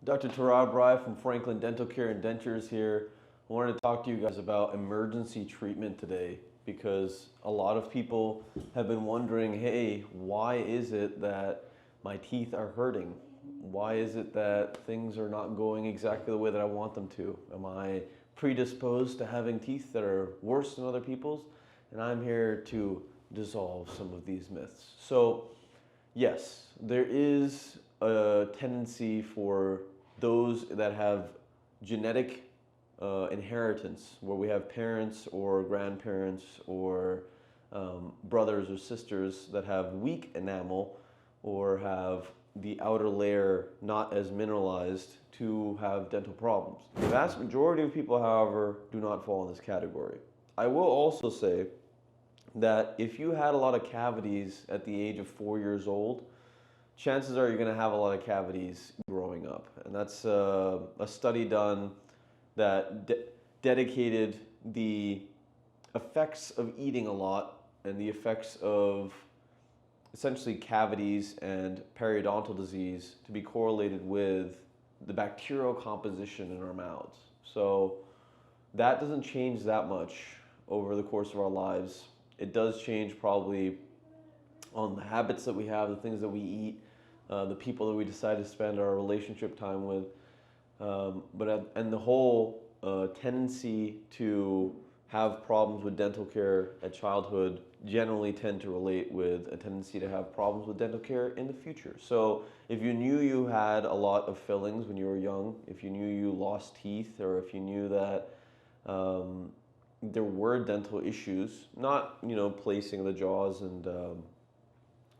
Dr. Tarab Rai from Franklin.DentalCare and Dentures here. I wanted to talk to you guys about emergency treatment today because a lot of people have been wondering, hey, why is it that my teeth are hurting? Why is it that things are not going exactly the way that I want them to? Am I predisposed to having teeth that are worse than other people's? And I'm here to dissolve some of these myths. So yes, there is a tendency for those that have genetic inheritance, where we have parents or grandparents or brothers or sisters that have weak enamel or have the outer layer not as mineralized to have dental problems. The vast majority of people, however, do not fall in this category. I will also say that if you had a lot of cavities at the age of 4 years old, chances are you're going to have a lot of cavities growing up. And that's a study done that dedicated the effects of eating a lot and the effects of essentially cavities and periodontal disease to be correlated with the bacterial composition in our mouths. So that doesn't change that much over the course of our lives. It does change probably on the habits that we have, the things that we eat, the people that we decide to spend our relationship time with, and the whole tendency to have problems with dental care at childhood generally tend to relate with a tendency to have problems with dental care in the future. So if you knew you had a lot of fillings when you were young, if you knew you lost teeth, or if you knew that there were dental issues, not placing the jaws and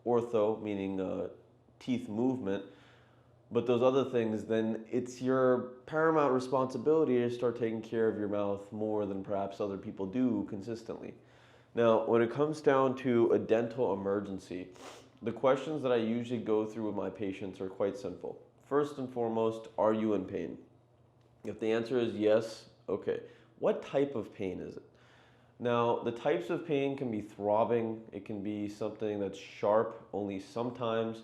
ortho, meaning teeth movement, but those other things, then it's your paramount responsibility to start taking care of your mouth more than perhaps other people do consistently. Now, when it comes down to a dental emergency, the questions that I usually go through with my patients are quite simple. First and foremost, are you in pain? If the answer is yes, okay. What type of pain is it? Now, the types of pain can be throbbing. It can be something that's sharp only sometimes.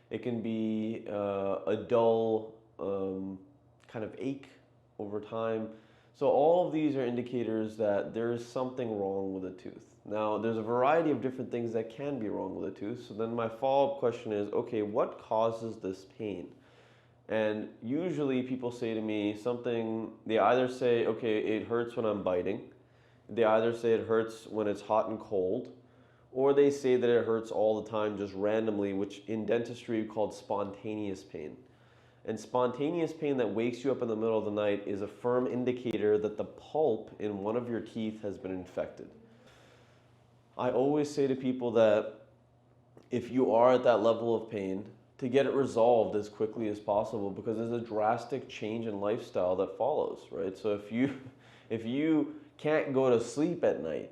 It can be a dull kind of ache over time. So all of these are indicators that there is something wrong with a tooth. Now, there's a variety of different things that can be wrong with a tooth. So then my follow-up question is, okay, what causes this pain? And usually people say to me something, they either say, okay, it hurts when I'm biting. They either say it hurts when it's hot and cold, or they say that it hurts all the time just randomly, which in dentistry we call spontaneous pain. And spontaneous pain that wakes you up in the middle of the night is a firm indicator that the pulp in one of your teeth has been infected. I always say to people that if you are at that level of pain, to get it resolved as quickly as possible, because there's a drastic change in lifestyle that follows, right? So if you can't go to sleep at night,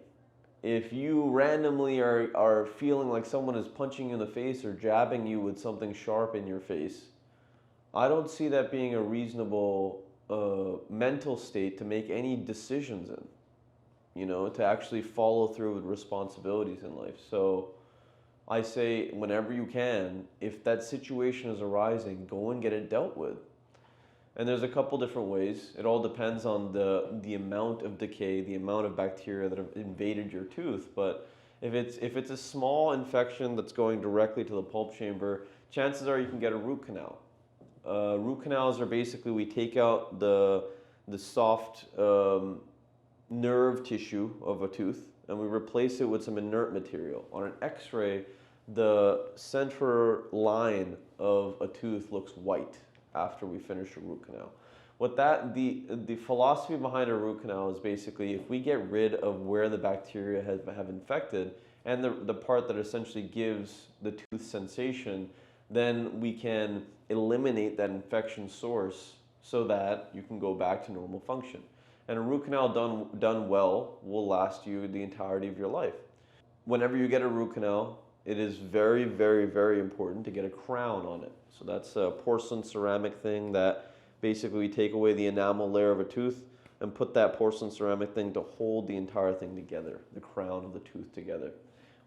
if you randomly are feeling like someone is punching you in the face or jabbing you with something sharp in your face, I don't see that being a reasonable mental state to make any decisions in, to actually follow through with responsibilities in life. So I say, whenever you can, if that situation is arising, go and get it dealt with. And there's a couple different ways. It all depends on the amount of decay, the amount of bacteria that have invaded your tooth. But if it's a small infection that's going directly to the pulp chamber, chances are you can get a root canal. Root canals are basically, we take out the soft nerve tissue of a tooth and we replace it with some inert material. On an x-ray, the center line of a tooth looks white after we finish a root canal. The philosophy behind a root canal is basically, if we get rid of where the bacteria have infected and the part that essentially gives the tooth sensation, then we can eliminate that infection source so that you can go back to normal function. And a root canal done well will last you the entirety of your life. Whenever you get a root canal, it is very, very, very important to get a crown on it. So that's a porcelain ceramic thing that basically we take away the enamel layer of a tooth and put that porcelain ceramic thing to hold the entire thing together, the crown of the tooth together.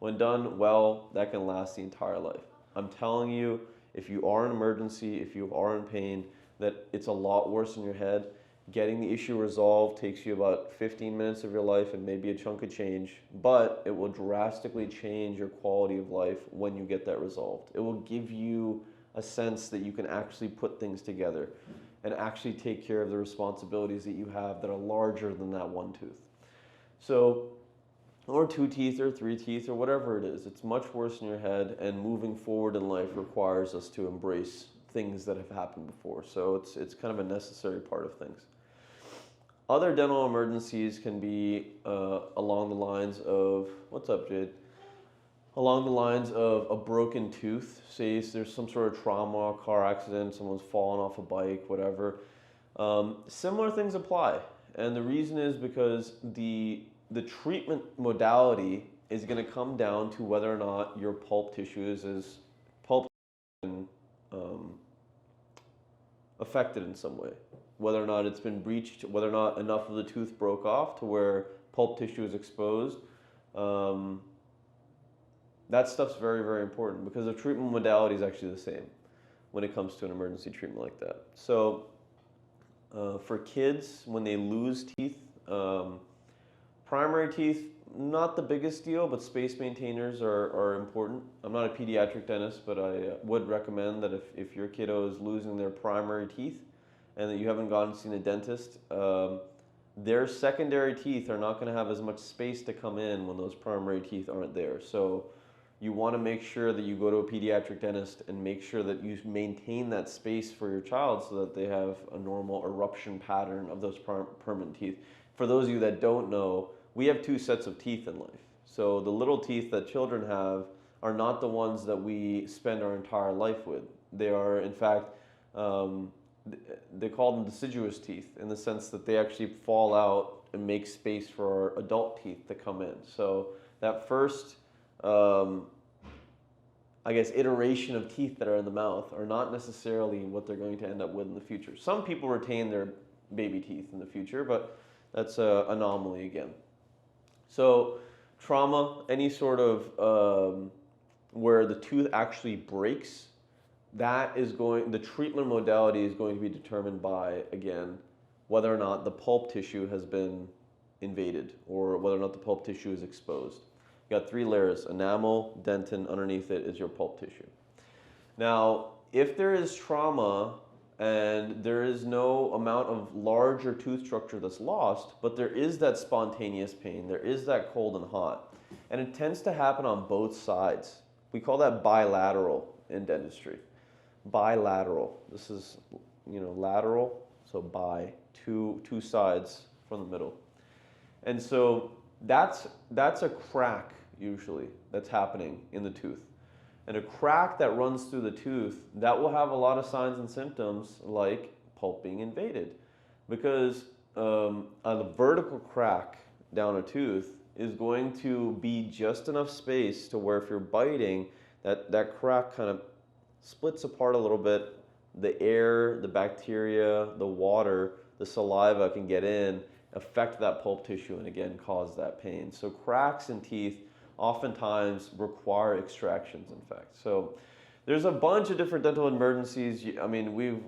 When done well, that can last the entire life. I'm telling you, if you are in emergency, if you are in pain, that it's a lot worse in your head. Getting the issue resolved takes you about 15 minutes of your life and maybe a chunk of change, but it will drastically change your quality of life when you get that resolved. It will give you a sense that you can actually put things together and actually take care of the responsibilities that you have that are larger than that one tooth. So, or two teeth or three teeth or whatever it is, it's much worse in your head, and moving forward in life requires us to embrace things that have happened before. So it's kind of a necessary part of things. Other dental emergencies can be along the lines of, what's up, Jade? Along the lines of a broken tooth. Say there's some sort of trauma, car accident, someone's fallen off a bike, whatever. Similar things apply. And the reason is because the treatment modality is going to come down to whether or not your pulp tissue is pulp and affected in some way. Whether or not it's been breached, whether or not enough of the tooth broke off to where pulp tissue is exposed. That stuff's very, very important because the treatment modality is actually the same when it comes to an emergency treatment like that. So for kids, when they lose teeth, primary teeth, not the biggest deal, but space maintainers are important. I'm not a pediatric dentist, but I would recommend that if your kiddo is losing their primary teeth and that you haven't gone and seen a dentist, their secondary teeth are not going to have as much space to come in when those primary teeth aren't there. So you want to make sure that you go to a pediatric dentist and make sure that you maintain that space for your child so that they have a normal eruption pattern of those permanent teeth. For those of you that don't know, we have two sets of teeth in life. So the little teeth that children have are not the ones that we spend our entire life with. They are, in fact, they call them deciduous teeth in the sense that they actually fall out and make space for our adult teeth to come in. So that first, I guess, iteration of teeth that are in the mouth are not necessarily what they're going to end up with in the future. Some people retain their baby teeth in the future, but that's an anomaly again. So trauma, any sort of where the tooth actually breaks, the treatment modality is going to be determined by, again, whether or not the pulp tissue has been invaded or whether or not the pulp tissue is exposed. You got three layers: enamel, dentin, underneath it is your pulp tissue. Now, if there is trauma and there is no amount of larger tooth structure that's lost, but there is that spontaneous pain, there is that cold and hot, and it tends to happen on both sides. We call that bilateral in dentistry. Bilateral. This is, lateral, so two sides from the middle. And so that's a crack usually that's happening in the tooth. And a crack that runs through the tooth, that will have a lot of signs and symptoms like pulp being invaded. Because a vertical crack down a tooth is going to be just enough space to where if you're biting, that crack kind of splits apart a little bit. The air, the bacteria, the water, the saliva can get in, affect that pulp tissue, and again cause that pain. So cracks in teeth oftentimes require extractions, in fact. So there's a bunch of different dental emergencies. I mean,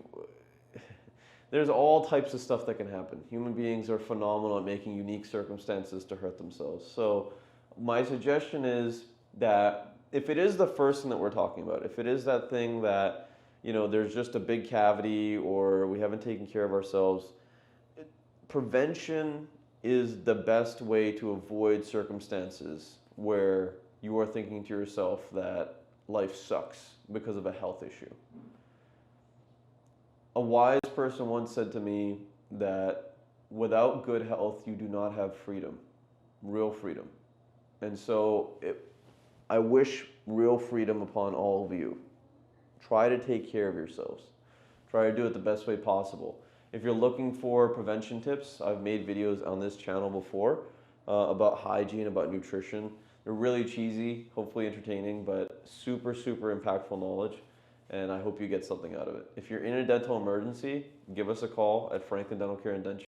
there's all types of stuff that can happen. Human beings are phenomenal at making unique circumstances to hurt themselves. So my suggestion is that if it is the first thing that we're talking about, if it is that thing that, there's just a big cavity or we haven't taken care of ourselves, prevention is the best way to avoid circumstances where you are thinking to yourself that life sucks because of a health issue. A wise person once said to me that without good health, you do not have freedom, real freedom. And so I wish real freedom upon all of you. Try to take care of yourselves. Try to do it the best way possible. If you're looking for prevention tips, I've made videos on this channel before about hygiene, about nutrition. They're really cheesy, hopefully entertaining, but super, super impactful knowledge, and I hope you get something out of it. If you're in a dental emergency, give us a call at Franklin.DentalCare and Dentures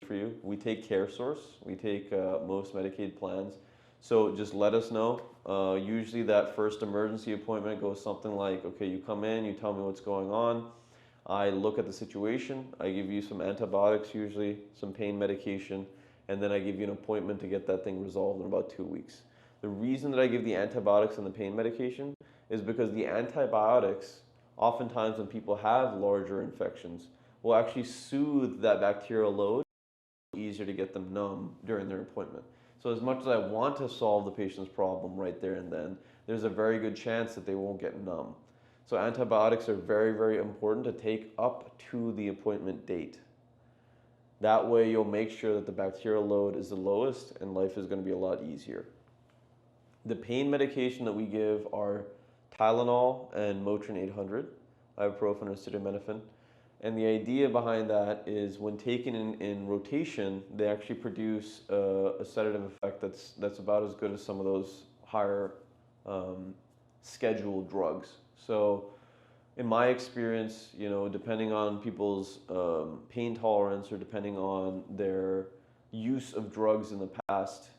for you. We take CareSource. We take most Medicaid plans. So just let us know. Usually that first emergency appointment goes something like, okay, you come in, you tell me what's going on. I look at the situation, I give you some antibiotics usually, some pain medication, and then I give you an appointment to get that thing resolved in about 2 weeks. The reason that I give the antibiotics and the pain medication is because the antibiotics, oftentimes when people have larger infections, will actually soothe that bacterial load, easier to get them numb during their appointment. So as much as I want to solve the patient's problem right there and then, there's a very good chance that they won't get numb. So antibiotics are very, very important to take up to the appointment date. That way you'll make sure that the bacterial load is the lowest and life is going to be a lot easier. The pain medication that we give are Tylenol and Motrin 800, ibuprofen or acetaminophen. And the idea behind that is when taken in rotation, they actually produce a sedative effect that's about as good as some of those higher scheduled drugs. So in my experience, depending on people's pain tolerance or depending on their use of drugs in the past,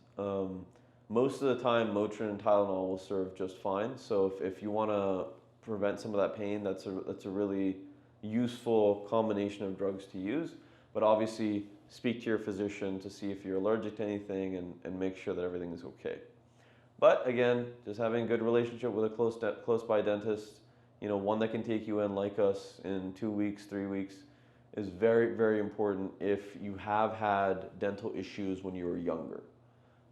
most of the time Motrin and Tylenol will serve just fine. So if you want to prevent some of that pain, that's a really useful combination of drugs to use. But obviously speak to your physician to see if you're allergic to anything and make sure that everything is okay. But again, just having a good relationship with a close by dentist, one that can take you in like us in 2 weeks, 3 weeks, is very, very important if you have had dental issues when you were younger.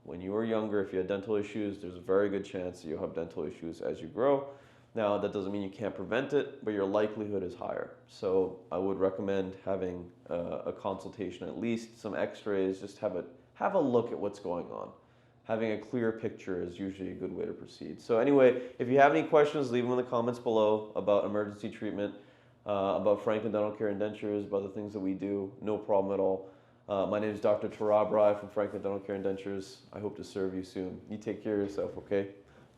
When you were younger, if you had dental issues, there's a very good chance that you'll have dental issues as you grow. Now, that doesn't mean you can't prevent it, but your likelihood is higher. So I would recommend having a consultation, at least some x-rays, just have a look at what's going on. Having a clear picture is usually a good way to proceed. So anyway, if you have any questions, leave them in the comments below about emergency treatment, about Franklin Dental Care and Dentures, about the things that we do. No problem at all. My name is Dr. Tarab Rai from Franklin Dental Care and Dentures. I hope to serve you soon. You take care of yourself, okay?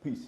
Peace.